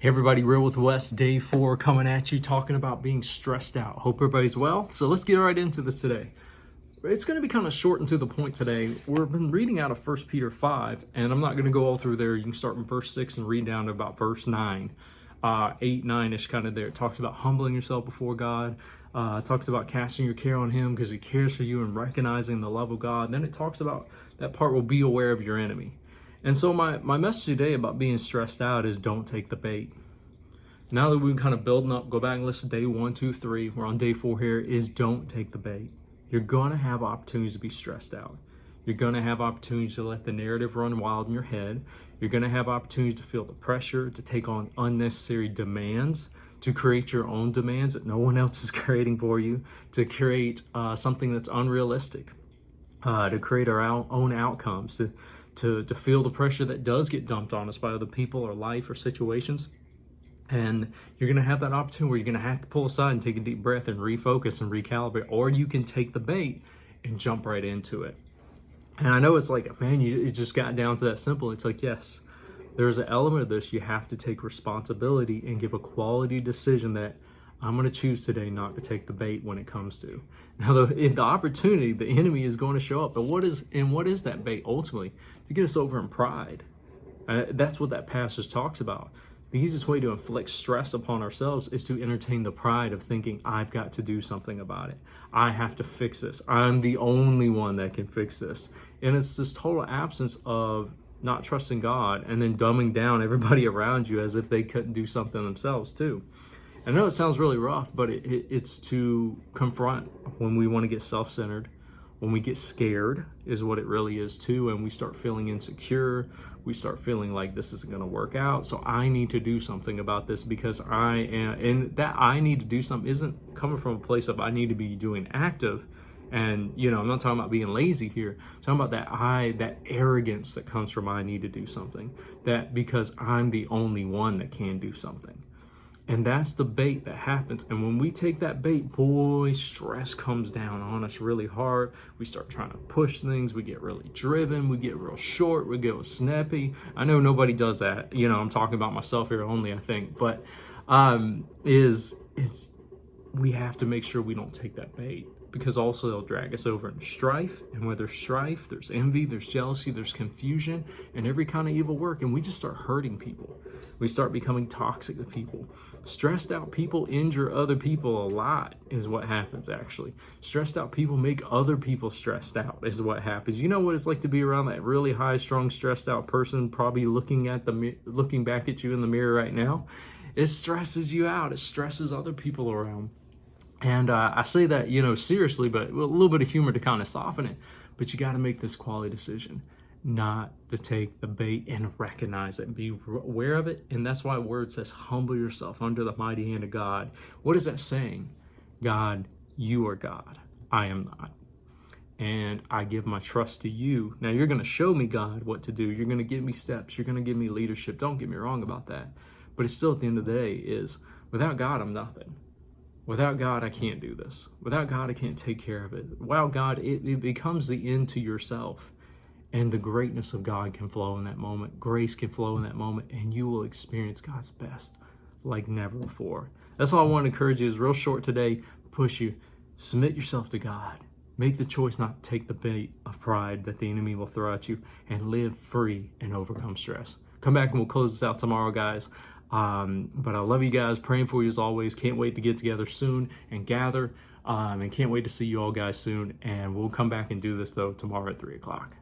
Hey everybody, Real with Wes, day 4 coming at you, talking about being stressed out. Hope everybody's well. So let's get right into this today. It's going to be kind of short and to the point today. We've been reading out of 1 Peter 5, and I'm not going to go all through there. You can start in verse 6 and read down to about verse 9. 8, 9-ish kind of there. It talks about humbling yourself before God. It talks about casting your care on Him because He cares for you and recognizing the love of God. And then it talks about that part will be aware of your enemy. And so my message today about being stressed out is don't take the bait. Now that we've kind of building up, go back and listen to day 1, 2, 3. We're on day 4 here, is don't take the bait. You're going to have opportunities to be stressed out. You're going to have opportunities to let the narrative run wild in your head. You're going to have opportunities to feel the pressure, to take on unnecessary demands, to create your own demands that no one else is creating for you, to create something that's unrealistic, to create our own outcomes, to feel the pressure that does get dumped on us by other people or life or situations. And you're going to have that opportunity where you're going to have to pull aside and take a deep breath and refocus and recalibrate, or you can take the bait and jump right into it. And I know it's like, man, it just got down to that simple. It's like, yes, there's an element of this. You have to take responsibility and give a quality decision that I'm going to choose today not to take the bait when it comes to. Now, the opportunity, the enemy is going to show up. But what is that bait ultimately? To get us over in pride. That's what that passage talks about. The easiest way to inflict stress upon ourselves is to entertain the pride of thinking, I've got to do something about it. I have to fix this. I'm the only one that can fix this. And it's this total absence of not trusting God and then dumbing down everybody around you as if they couldn't do something themselves too. I know it sounds really rough, but it's to confront when we want to get self-centered, when we get scared is what it really is too, and we start feeling insecure, we start feeling like this isn't going to work out, so I need to do something about this because I am, and that I need to do something isn't coming from a place of I need to be doing active, and I'm not talking about being lazy here. I'm talking about that arrogance that comes from I need to do something, that because I'm the only one that can do something. And that's the bait that happens. And when we take that bait, boy, stress comes down on us really hard. We start trying to push things. We get really driven. We get real short. We get snappy. I know nobody does that. I'm talking about myself here only, I think. But we have to make sure we don't take that bait, because also they'll drag us over in strife. And where there's strife, there's envy, there's jealousy, there's confusion, and every kind of evil work. And we just start hurting people. We start becoming toxic to people. Stressed out people injure other people a lot is what happens, actually. Stressed out people make other people stressed out is what happens. You know what it's like to be around that really high, strong, stressed out person probably looking back at you in the mirror right now? It stresses you out. It stresses other people around. And I say that, seriously, but with a little bit of humor to kind of soften it. But you got to make this quality decision not to take the bait and recognize it and be aware of it. And that's why word says, humble yourself under the mighty hand of God. What is that saying? God, you are God. I am not. And I give my trust to you. Now you're going to show me, God, what to do. You're going to give me steps. You're going to give me leadership. Don't get me wrong about that. But it's still at the end of the day is without God, I'm nothing. Without God, I can't do this. Without God, I can't take care of it. Without God, it becomes the end to yourself. And the greatness of God can flow in that moment. Grace can flow in that moment. And you will experience God's best like never before. That's all I want to encourage you is real short today. Push you. Submit yourself to God. Make the choice not to take the bait of pride that the enemy will throw at you. And live free and overcome stress. Come back and we'll close this out tomorrow, guys. But I love you guys. Praying for you as always. Can't wait to get together soon and gather. And can't wait to see you all guys soon. And we'll come back and do this, though, tomorrow at 3 o'clock.